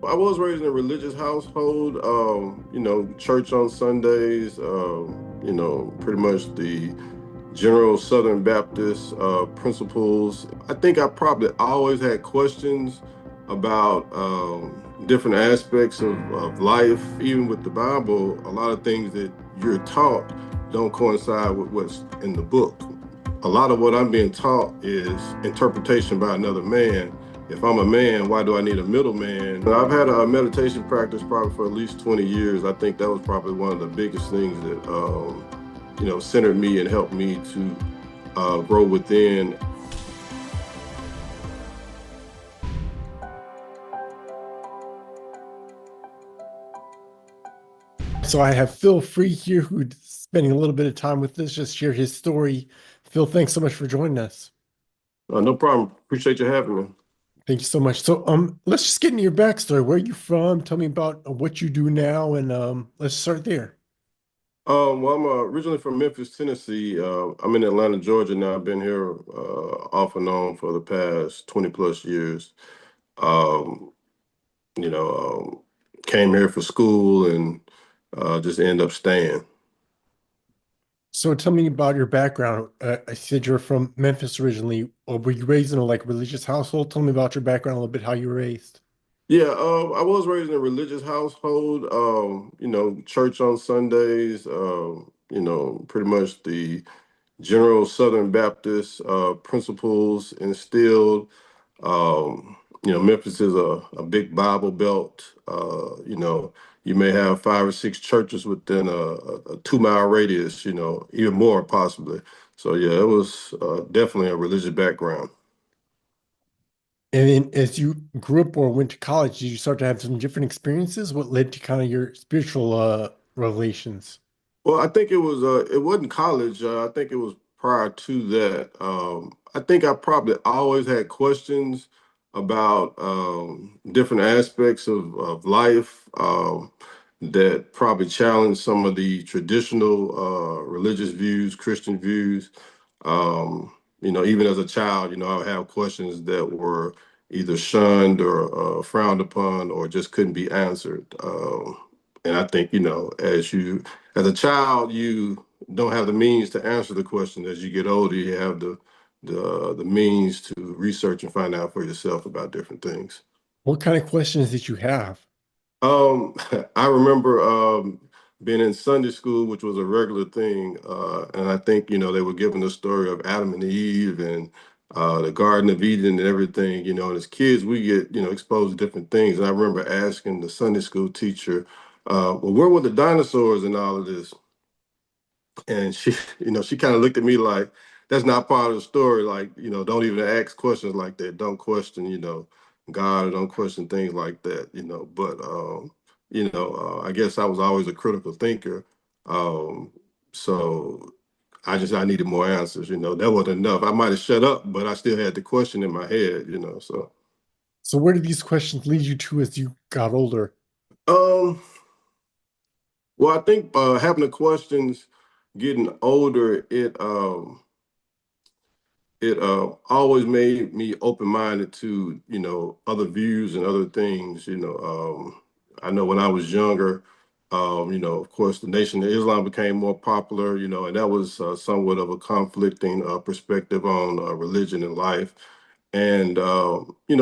I was raised in a religious household, church on Sundays, pretty much the general Southern Baptist principles. I think I probably always had questions about different aspects of life. Even with the Bible, a lot of things that you're taught don't coincide with what's in the book. A lot of what I'm being taught is interpretation by another man. If I'm a man, why do I need a middleman? I've had a meditation practice probably for at least 20 years. I think that was probably one of the biggest things that centered me and helped me to grow within. So I have Phil Free here who's spending a little bit of time with us, just share his story. Phil, thanks so much for joining us. No problem. Appreciate you having me. Thank you so much. So let's just get into your backstory. Where are you from? Tell me about what you do now, and let's start there. Well, I'm originally from Memphis, Tennessee. I'm in Atlanta, Georgia now. I've been here off and on for the past 20 plus years. Um, you know, Came here for school and just ended up staying. So tell me about your background. I said you're from Memphis originally. Or were you raised in a religious household? Tell me about your background a little bit, how you were raised. Yeah, I was raised in a religious household. Church on Sundays. Pretty much the general Southern Baptist principles instilled. Memphis is a big Bible belt. You may have 5 or 6 churches within a 2 mile radius. Even more possibly. So yeah, it was definitely a religious background. And then as you grew up or went to college, did you start to have some different experiences? What led to kind of your spiritual relations? Well, I think it wasn't college. I think it was prior to that. I think I probably always had questions about different aspects of life that probably challenged some of the traditional religious views, Christian views. Even as a child, I would have questions that were either shunned or frowned upon or just couldn't be answered. And I think, as a child, you don't have the means to answer the question. As you get older, you have the means to research and find out for yourself about different things. What kind of questions did you have? Um, I remember being in Sunday school, which was a regular thing, and I think they were giving the story of Adam and Eve and the Garden of Eden and everything. And as kids, we get exposed to different things. And I remember asking the Sunday school teacher, "Well, where were the dinosaurs in all of this?" And she, she kind of looked at me like, that's not part of the story. Like, don't even ask questions like that. Don't question, God, or don't question things like that. But, I guess I was always a critical thinker. Um, so I needed more answers. That wasn't enough. I might have shut up, but I still had the question in my head. So, So where did these questions lead you to as you got older? um, well, I think having the questions getting older, it always made me open-minded to other views and other things. I know when I was younger, of course the Nation of Islam became more popular, and that was somewhat of a conflicting perspective on religion and life. And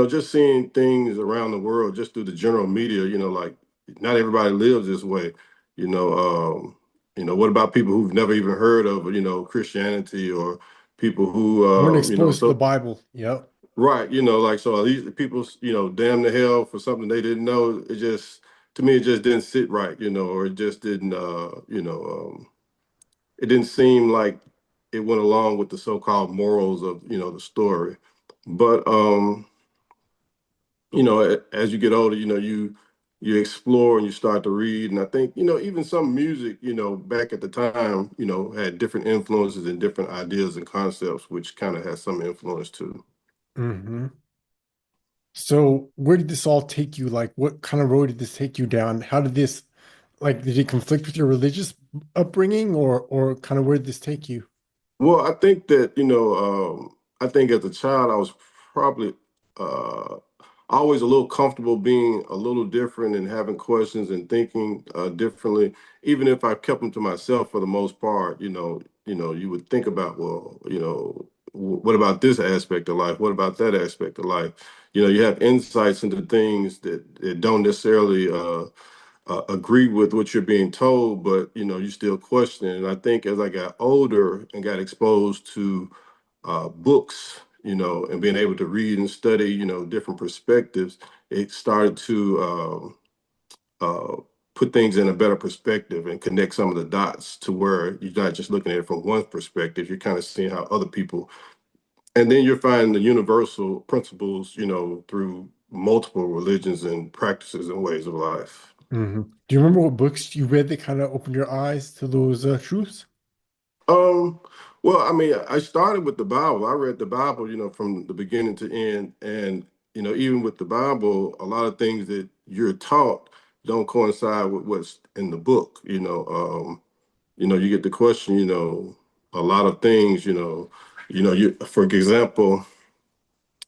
just seeing things around the world just through the general media, like not everybody lives this way. you know what about people who've never even heard of Christianity, or people who Weren't exposed to the so Bible. Yep. right, like, so these people damn the hell for something they didn't know. It just, to me, it just didn't sit right, or it just didn't it didn't seem like it went along with the so-called morals of the story. But as you get older, you explore and you start to read. And I think, even some music, back at the time, had different influences and different ideas and concepts, which kind of has some influence too. Hmm. So where did this all take you? Like, what kind of road did this take you down? How did this, did it conflict with your religious upbringing, or kind of where did this take you? Well, I think that, I think as a child, I was probably uh, always a little comfortable being a little different and having questions and thinking differently. Even if I kept them to myself for the most part, you would think about, well, what about this aspect of life? What about that aspect of life? You have insights into things that don't necessarily agree with what you're being told, but you still question it. And I think as I got older and got exposed to books, and being able to read and study, different perspectives, it started to put things in a better perspective and connect some of the dots to where you're not just looking at it from one perspective. You're kind of seeing how other people, and then you're finding the universal principles, through multiple religions and practices and ways of life. Do you remember what books you read that kind of opened your eyes to those truths? Um, well, I mean, I started with the Bible. I read the Bible, from the beginning to end. And, even with the Bible, a lot of things that you're taught don't coincide with what's in the book. You get the question, a lot of things, for example,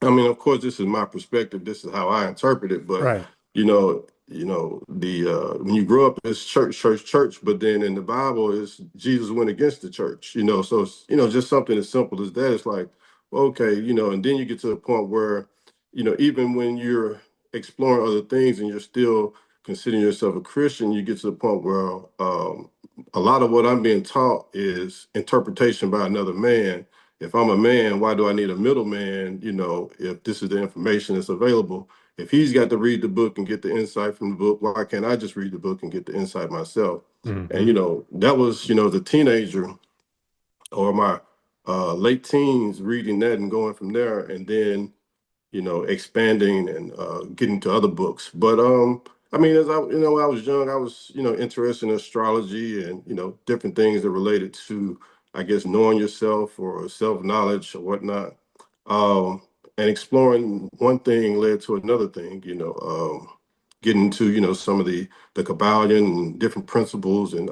I mean, of course, this is my perspective. This is how I interpret it. But Right. the when you grow up, it's church, church, church. But then in the Bible, is Jesus went against the church. So it's, just something as simple as that. It's like, okay, and then you get to the point where, even when you're exploring other things and you're still considering yourself a Christian, you get to the point where a lot of what I'm being taught is interpretation by another man. If I'm a man, why do I need a middleman? If this is the information that's available, if he's got to read the book and get the insight from the book, why can't I just read the book and get the insight myself? And Hmm. that was, as a teenager or my late teens, reading that and going from there, and then expanding and getting to other books. But I mean, as when I was young, I was, interested in astrology and, different things that related to, I guess, knowing yourself or self-knowledge or whatnot. Um, and exploring one thing led to another thing, getting to, some of the Kabbalion and different principles and,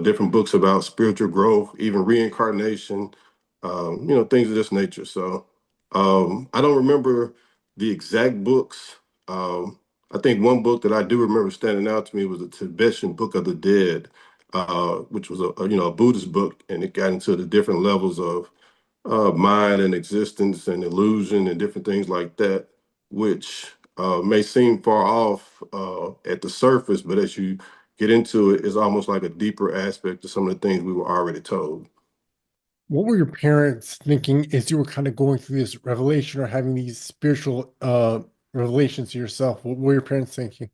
different books about spiritual growth, even reincarnation, things of this nature. So I don't remember the exact books. I think one book that I do remember standing out to me was the Tibetan Book of the Dead, which was a Buddhist book, and it got into the different levels of mind and existence and illusion and different things like that, which may seem far off at the surface, but as you get into it, it's almost like a deeper aspect to some of the things we were already told. What were your parents thinking as you were kind of going through this revelation or having these spiritual revelations to yourself? What were your parents thinking?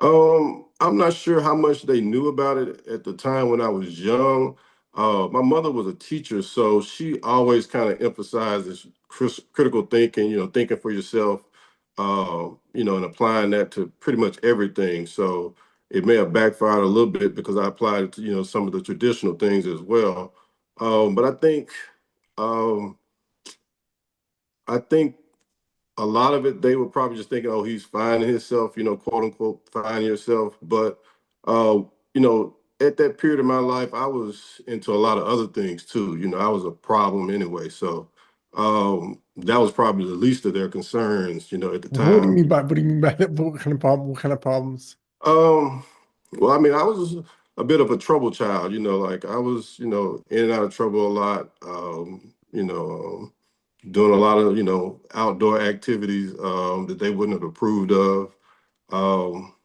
I'm not sure how much they knew about it at the time when I was young. My mother was a teacher, so she always kind of emphasized this critical thinking, thinking for yourself, and applying that to pretty much everything. So it may have backfired a little bit because I applied it to, some of the traditional things as well. But um, I think a lot of it they were probably just thinking, oh, he's finding himself, quote unquote, finding yourself. But at that period of my life, I was into a lot of other things too. I was a problem anyway. So that was probably the least of their concerns, at the What do you time. mean by what do you mean by that? What kind of problem? What kind of problems? Um, well, I mean, I was a bit of a trouble child, like I was, in and out of trouble a lot. Doing a lot of, outdoor activities that they wouldn't have approved of. Um,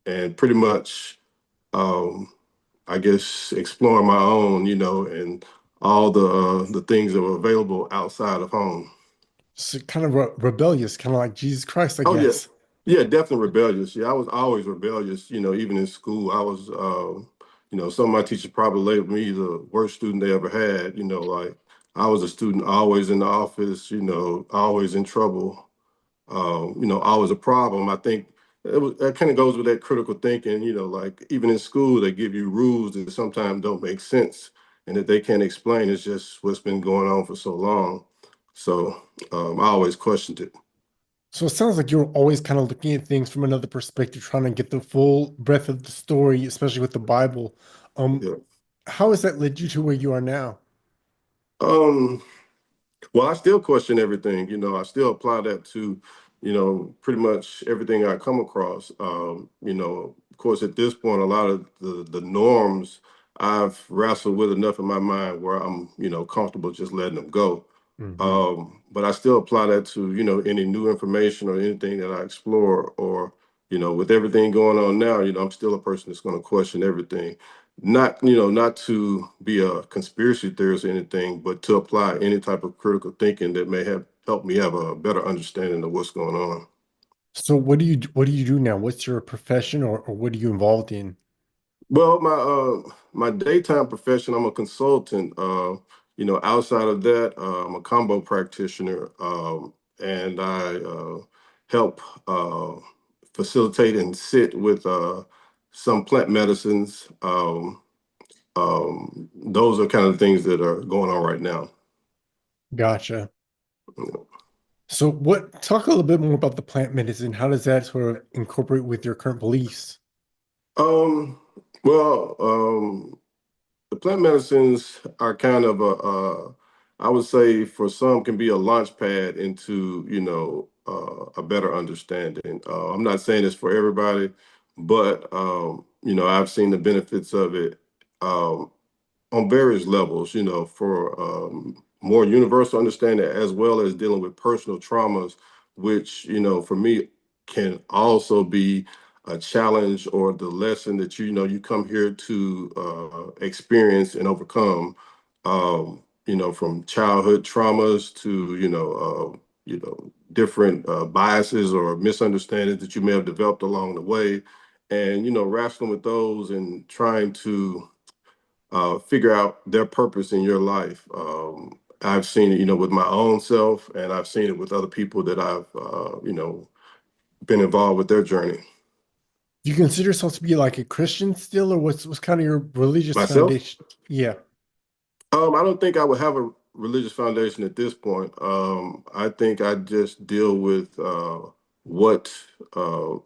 and pretty much, um, I guess, exploring my own, and all the things that were available outside of home. So kind of rebellious, kind of like Jesus Christ, I Oh yeah, guess. yeah, definitely rebellious. Yeah, I was always rebellious. Even in school, I was. Some of my teachers probably labeled me the worst student they ever had. Like I was a student always in the office. Always in trouble. Always a problem. I think that kind of goes with that critical thinking. Like even in school, they give you rules that sometimes don't make sense and that they can't explain. It's just what's been going on for so long. So I always questioned it. So it sounds like you're always kind of looking at things from another perspective, trying to get the full breadth of the story, especially with the Bible. Um, Yeah. how has that led you to where you are now? Um, well, I still question everything. I still apply that to pretty much everything I come across. Of course, at this point, a lot of the norms I've wrestled with enough in my mind where I'm, comfortable just letting them go. Hmm. But I still apply that to, any new information or anything that I explore, or, with everything going on now, I'm still a person that's going to question everything. Not to be a conspiracy theorist or anything, but to apply any type of critical thinking that may have helped me have a better understanding of what's going on. So what do you do now? What's your profession or what are you involved in? Well, my daytime profession, I'm a consultant. Outside of that, I'm a combo practitioner, and I help facilitate and sit with some plant medicines. Those are kind of things that are going on right now. Gotcha. So talk a little bit more about the plant medicine. How does that sort of incorporate with your current beliefs? Um, well, the plant medicines are kind of I would say for some can be a launch pad into, a better understanding. I'm not saying it's for everybody, but, I've seen the benefits of it. Um, on various levels, for more universal understanding as well as dealing with personal traumas, which, for me can also be a challenge or the lesson that you come here to experience and overcome. From childhood traumas to different biases or misunderstandings that you may have developed along the way, and wrestling with those and trying to figure out their purpose in your life. I've seen it, with my own self, and I've seen it with other people that I've, been involved with their journey. Do you consider yourself to be like a Christian still, or what's kind of your religious Myself, foundation? Yeah. I don't think I would have a religious foundation at this point. I think I just deal with what uh,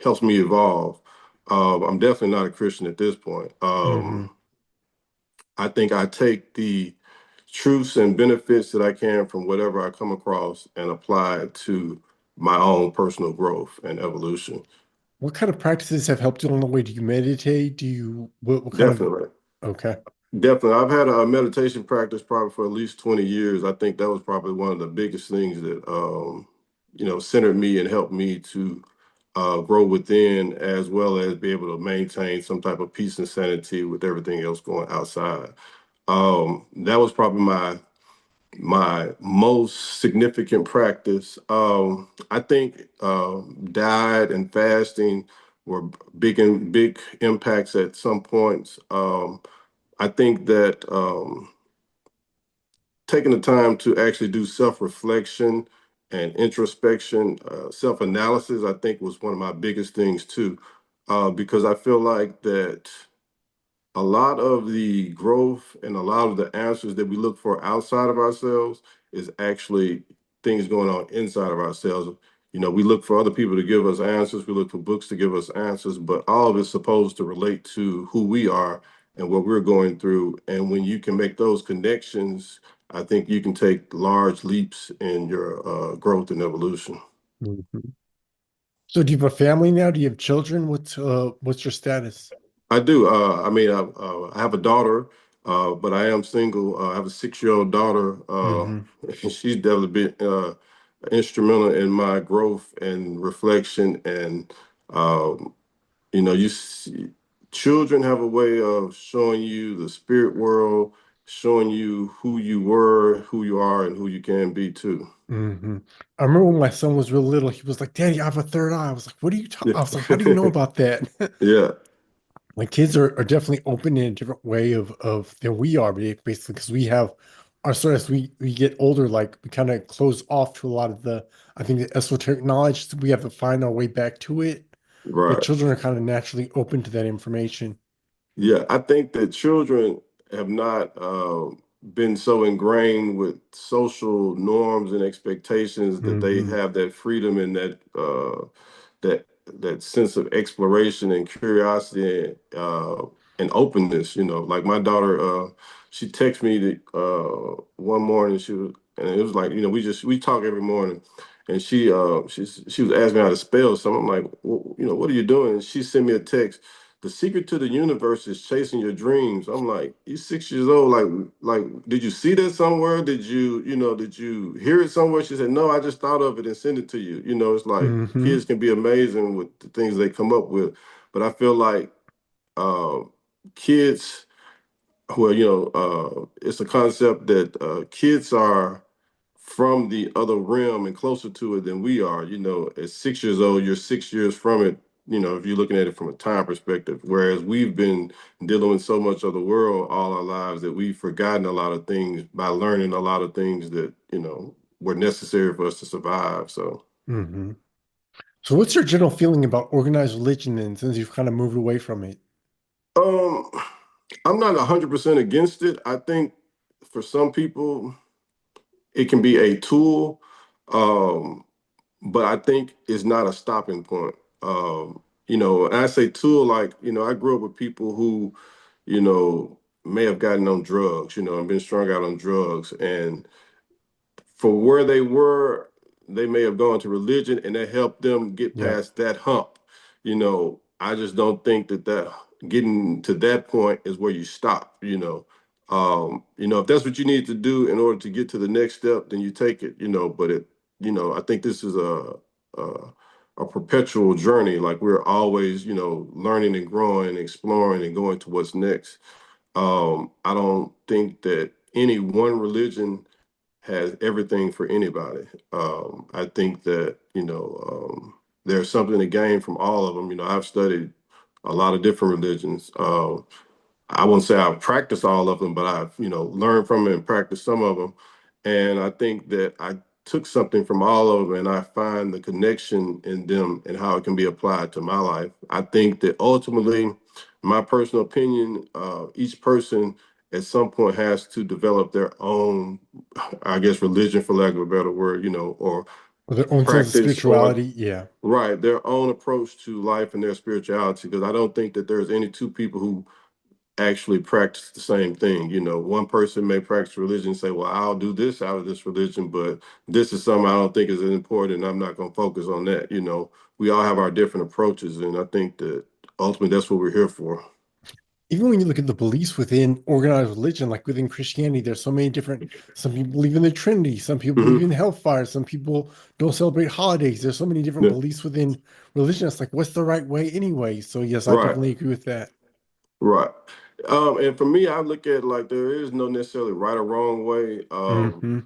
helps me evolve. I'm definitely not a Christian at this point. Hmm. I think I take the truths and benefits that I can from whatever I come across and apply it to my own personal growth and evolution. What kind of practices have helped you along the way? Do you meditate? Do you what kind of Definitely. okay. Definitely. I've had a meditation practice probably for at least 20 years. I think that was probably one of the biggest things that, centered me and helped me to grow within, as well as be able to maintain some type of peace and sanity with everything else going outside. That was probably my most significant practice. I think diet and fasting were big impacts at some points. I think that taking the time to actually do self reflection and introspection, self analysis, I think was one of my biggest things too, because I feel like that a lot of the growth and a lot of the answers that we look for outside of ourselves is actually things going on inside of ourselves. We look for other people to give us answers, we look for books to give us answers, but all of it's supposed to relate to who we are and what we're going through. And when you can make those connections, I think you can take large leaps in your growth and evolution. Mhm. So do you have a family now? Do you have children? What's your status? I do. I have a daughter, but I am single. I have a 6-year-old daughter. Hmm. And she's definitely been instrumental in my growth and reflection. And you see, children have a way of showing you the spirit world, showing you who you were, who you are, and who you can be too. Hmm. I remember when my son was real little, he was like, "Daddy, I have a third eye." I was like, "What are you talking?" Yeah, I was like, "How do you know about that?" yeah, Like kids are definitely open in a different way of than we are, basically, because we have our sort of as we get older, like we kind of close off to a lot of the I think the esoteric knowledge. So we have to find our way back to it. But right. children are kind of naturally open to that information. Yeah, I think that children have not been so ingrained with social norms and expectations that they Hmm. have that freedom and that that sense of exploration and curiosity and openness. Like my daughter, she texted me one morning. And it was like we talk every morning, and she was asking me how to spell something. I'm like, well, you know, what are you doing? And she sent me a text. The secret to the universe is chasing your dreams. I'm like, you 6 years old. Like, did you see that somewhere? Did you hear it somewhere? She said, no, I just thought of it and sent it to you. You know, it's like Hmm. kids can be amazing with the things they come up with. But I feel like uh, kids, well, it's a concept that kids are from the other realm and closer to it than we are. You know, at 6 years old, you're 6 years from it. You know, if you're looking at it from a time perspective, whereas we've been dealing with so much of the world all our lives that we've forgotten a lot of things by learning a lot of things that, were necessary for us to survive. So, Hmm. So what's your general feeling about organized religion then, since you've kind of moved away from it? um, I'm not 100% against it. I think for some people, it can be a tool. Um, but I think it's not a stopping point. And I say tool, like, I grew up with people who, may have gotten on drugs, and been strung out on drugs. And for where they were, they may have gone to religion and that helped them get Yep. past that hump. I just don't think that getting to that point is where you stop. If that's what you need to do in order to get to the next step, then you take it. But I think this is a, a perpetual journey. Like we're always, learning and growing, and exploring, and going to what's next. I don't think that any one religion has everything for anybody. I think that there's something to gain from all of them. I've studied a lot of different religions. I won't say I've practiced all of them, but I've learned from it and practiced some of them. And I think that I took something from all of them, and I find the connection in them and how it can be applied to my life. I think that ultimately, my personal opinion, each person at some point has to develop their own, I guess, religion, for lack of a better word, or Or their own sense of practice, or spirituality. Yeah. right, their own approach to life and their spirituality. Because I don't think that there's any two people who actually practice the same thing. One person may practice religion and say, well, I'll do this out of this religion, but this is something I don't think is important, and I'm not going to focus on that. We all have our different approaches, and I think that ultimately that's what we're here for. Even when you look at the beliefs within organized religion, like within Christianity, there's so many different. Some people believe in the Trinity, some people believe Hmm. in hellfire, some people don't celebrate holidays. There's so many different Yeah. beliefs within religion. It's like, what's the right way anyway? So yes, I Right, definitely agree with that. right. And for me, I look at like there is no necessarily right or wrong way. Hmm.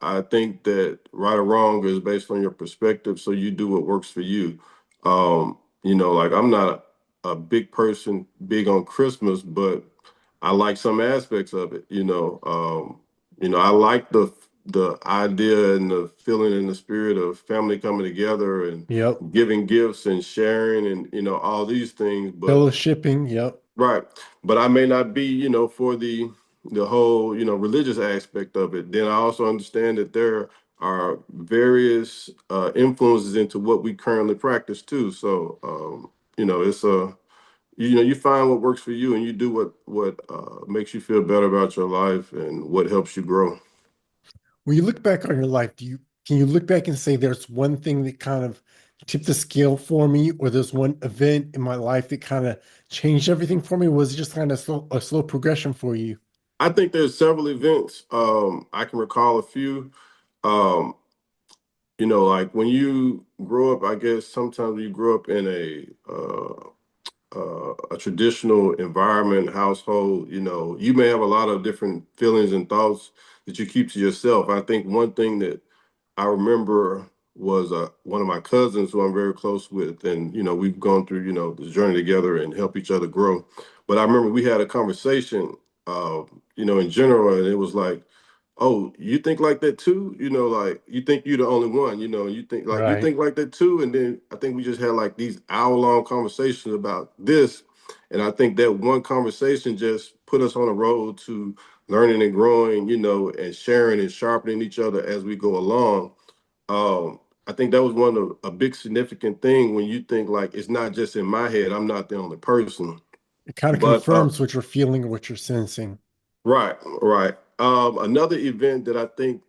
I think that right or wrong is based on your perspective, so you do what works for you. Like I'm not a big person, big on Christmas, but I like some aspects of it. I like the idea and the feeling and the spirit of family coming together and Yep. giving gifts and sharing and all these things. But Fellowshipping. Yep. right. But I may not be, for the whole, religious aspect of it. Then I also understand that there are various influences into what we currently practice too. So it's you find what works for you, and you do what makes you feel better about your life and what helps you grow. When you look back on your life, can you look back and say there's one thing that kind of tipped the scale for me, or there's one event in my life that kind of changed everything for me? Was it just kind of a slow progression for you? I think there's several events. I can recall a few. Um, like when you grow up, I guess sometimes you grow up in a traditional environment, household. You may have a lot of different feelings and thoughts that you keep to yourself. I think one thing that I remember was one of my cousins who I'm very close with, and we've gone through the journey together and help each other grow. But I remember we had a conversation, in general, and it was like, oh, you think like that too? Like you think you're the only one, and you Right. think like that too. And then I think we just had like these hour-long conversations about this. And I think that one conversation just put us on a road to learning and growing, and sharing and sharpening each other as we go along. I think that was one of a big significant thing when you think like it's not just in my head, I'm not the only person. It kind of But confirms what you're feeling or what you're sensing. right, right. Another event that I think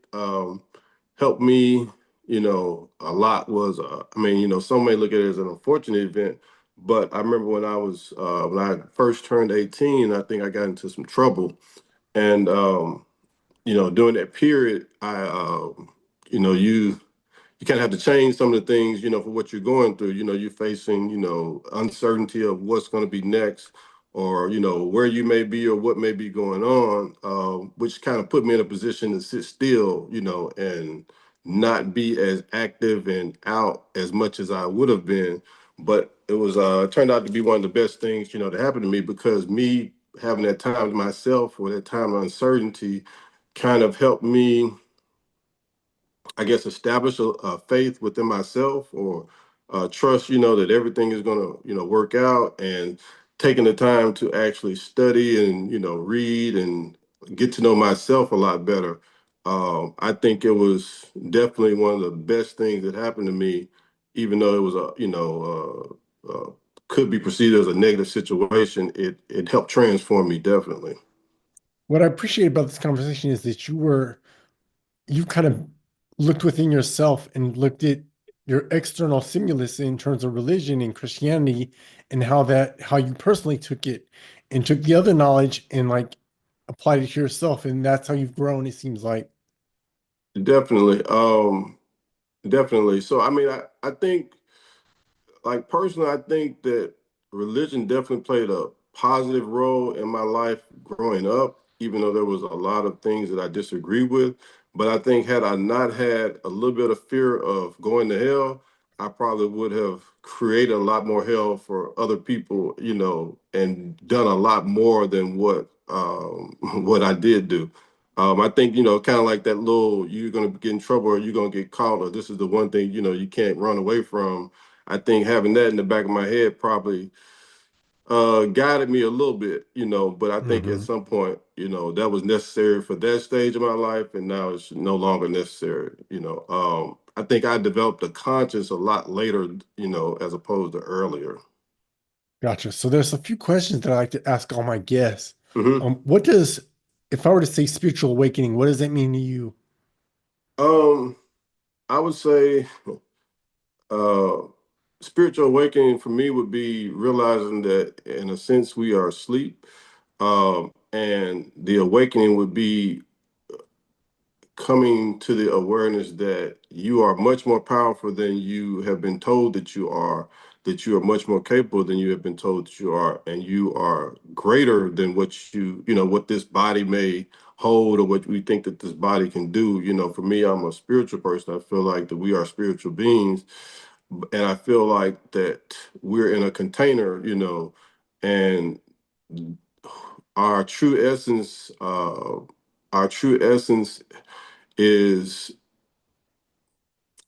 helped me, a lot was, I mean, some may look at it as an unfortunate event, but I remember when I first turned 18, I think I got into some trouble. And, during that period, you know, you, you kind of have to change some of the things, for what you're going through. You're facing, uncertainty of what's going to be next, or, where you may be or what may be going on, which kind of put me in a position to sit still, and not be as active and out as much as I would have been. But it turned out to be one of the best things, to happen to me, because me having that time to myself, or that time of uncertainty, kind of helped me, I guess, establish a faith within myself, or trust, that everything is going to, work out, and taking the time to actually study and, read and get to know myself a lot better. I think it was definitely one of the best things that happened to me, even though it was could be perceived as a negative situation. It helped transform me, definitely. What I appreciate about this conversation is that you kind of looked within yourself and looked at your external stimulus in terms of religion and Christianity, and how you personally took it and took the other knowledge and like applied it to yourself. And that's how you've grown, it seems like. Definitely. Definitely. So, I mean, I think, like, personally, I think that religion definitely played a positive role in my life growing up, even though there was a lot of things that I disagree with. But I think, had I not had a little bit of fear of going to hell, I probably would have created a lot more hell for other people, and done a lot more than what what I did do. I think, kind of like that little, you're gonna get in trouble or you're gonna get caught, or this is the one thing, you can't run away from. I think having that in the back of my head probably guided me a little bit, but I think at Hmm. some point, that was necessary for that stage of my life, and now it's no longer necessary. I think I developed a conscience a lot later, as opposed to earlier. Gotcha. So there's a few questions that I like to ask all my guests. Hmm. What does, if I were to say spiritual awakening, what does that mean to you? Um, I would say uh, spiritual awakening for me would be realizing that, in a sense, we are asleep, and the awakening would be coming to the awareness that you are much more powerful than you have been told that you are much more capable than you have been told that you are, and you are greater than what this body may hold, or what we think that this body can do. For me, I'm a spiritual person. I feel like that we are spiritual beings, and I feel like that we're in a container, and our true essence, our true essence is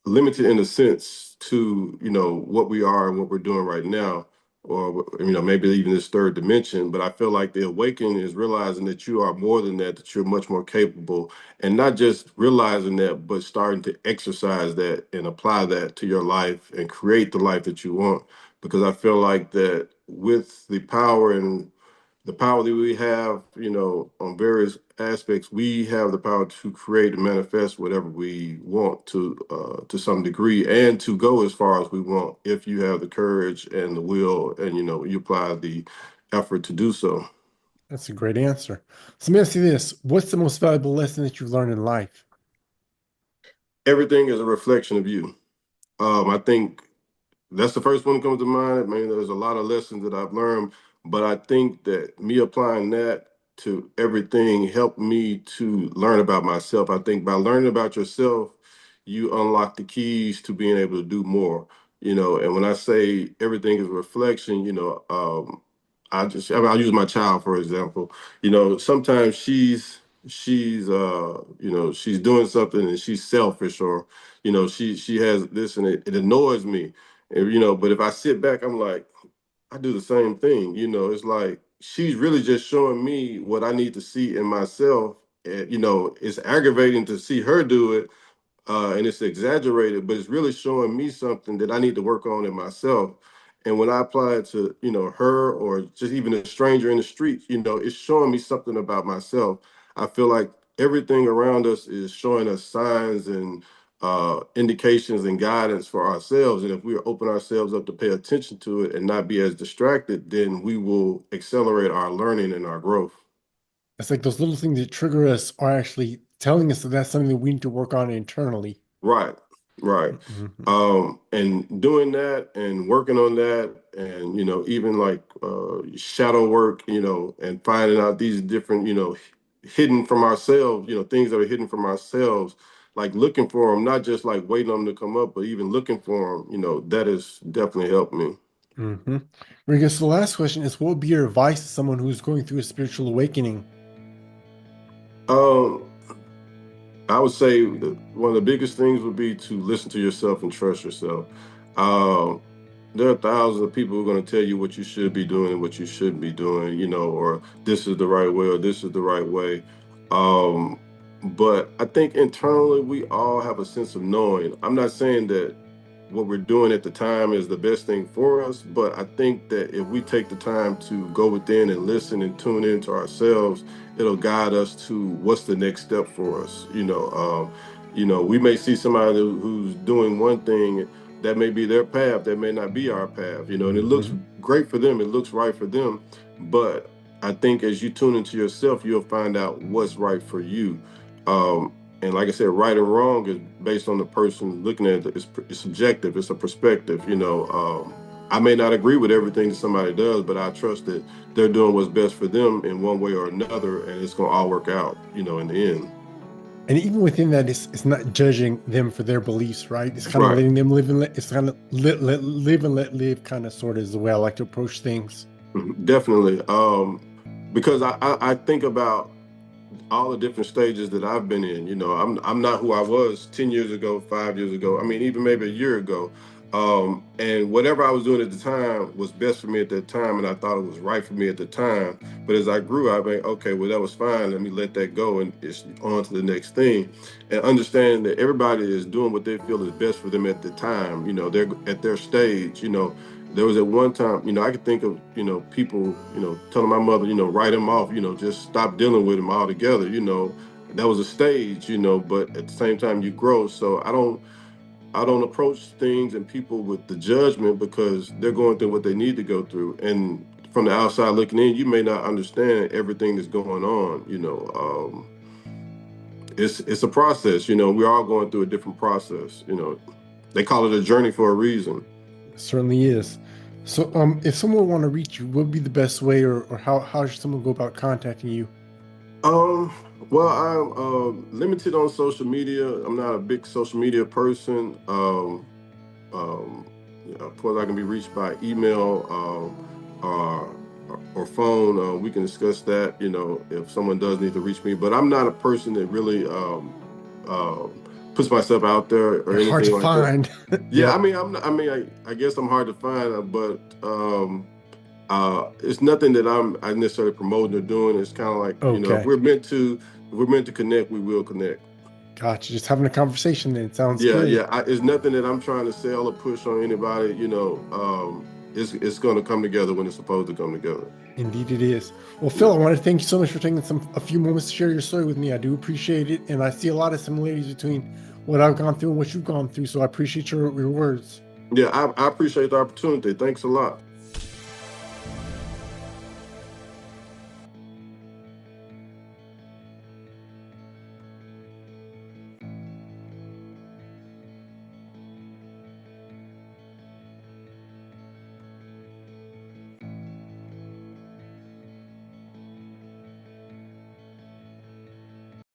limited in a sense to what we are and what we're doing right now, or maybe even this third dimension. But I feel like the awakening is realizing that you are more than that, that you're much more capable, and not just realizing that, but starting to exercise that and apply that to your life and create the life that you want. Because I feel like that with the power that we have, on various aspects, we have the power to create and manifest whatever we want to some degree, and to go as far as we want, if you have the courage and the will, and you apply the effort to do so. That's a great answer. So let me ask you this. What's the most valuable lesson that you've learned in life? Everything is a reflection of you. I think that's the first one that comes to mind. I mean, there's a lot of lessons that I've learned, but I think that me applying that to everything helped me to learn about myself. I think by learning about yourself, you unlock the keys to being able to do more. And when I say everything is a reflection, I'll use my child for example. Sometimes she's doing something and she's selfish, or she has this, and it annoys me. And but if I sit back, I'm like, I do the same thing. It's like she's really just showing me what I need to see in myself. And it's aggravating to see her do it, and it's exaggerated, but it's really showing me something that I need to work on in myself. And when I apply it to, her, or just even a stranger in the street, it's showing me something about myself. I feel like everything around us is showing us signs and indications and guidance for ourselves. And if we open ourselves up to pay attention to it and not be as distracted, then we will accelerate our learning and our growth. It's like those little things that trigger us are actually telling us that that's something that we need to work on internally. Right, right. Mhm. And doing that and working on that, and even like shadow work, and finding out these different, hidden from ourselves, things that are hidden from ourselves, like looking for them, not just like waiting on them to come up, but even looking for them, that has definitely helped me. Mm-hmm. Very good. So the last question is, what would be your advice to someone who's going through a spiritual awakening? Um, I would say that one of the biggest things would be to listen to yourself and trust yourself. Um, there are thousands of people who are going to tell you what you should be doing and what you shouldn't be doing, or this is the right way or this is the right way. Um, but I think internally we all have a sense of knowing. I'm not saying that what we're doing at the time is the best thing for us, but I think that if we take the time to go within and listen and tune into ourselves, it'll guide us to what's the next step for us. We may see somebody who's doing one thing that may be their path, that may not be our path, and it looks Mm-hmm. great for them, it looks right for them. But I think as you tune into yourself, you'll find out what's right for you. And like I said, right or wrong is based on the person looking at it. It's subjective, it's a perspective. I may not agree with everything that somebody does, but I trust that they're doing what's best for them in one way or another, and it's going to all work out, in the end. And even within that, it's not judging them for their beliefs, right? It's kind of Right. letting them live and let, it's kind of live and let live, kind of sort of is the way I like to approach things. Mhm. Definitely. Because I think about all the different stages that I've been in. I'm not who I was 10 years ago, 5 years ago. I mean, even maybe a year ago. And whatever I was doing at the time was best for me at that time, and I thought it was right for me at the time. But as I grew, I mean, okay, well, that was fine. Let me let that go, and it's on to the next thing. And understanding that everybody is doing what they feel is best for them at the time. They're at their stage. There was at one time, I could think of, people, telling my mother, write him off, just stop dealing with him altogether. That was a stage, but at the same time you grow. So I don't approach things and people with the judgment because they're going through what they need to go through. And from the outside looking in, you may not understand everything that's going on. It's a process. We're all going through a different process. They call it a journey for a reason. It certainly is. So, if someone want to reach you, what would be the best way, or how should someone go about contacting you? Um, well, I'm limited on social media. I'm not a big social media person. Um, of course, I can be reached by email, or phone. We can discuss that, if someone does need to reach me. But I'm not a person that really puts myself out there or You're hard anything to like that. find. Yeah, I Yep. mean, I'm. Not, I mean, I guess I'm hard to find, but it's nothing that I necessarily promoting or doing. It's kind of like, if Okay. we're meant to connect, we will connect. Gotcha. Just having a conversation then. Sounds Yeah, good. yeah. It's nothing that I'm trying to sell or push on anybody. It's going to come together when it's supposed to come together. Indeed it is. Well, Phil, Yeah, I want to thank you so much for taking a few moments to share your story with me. I do appreciate it. And I see a lot of similarities between what I've gone through and what you've gone through. So I appreciate your words. yeah. I appreciate the opportunity. Thanks a lot.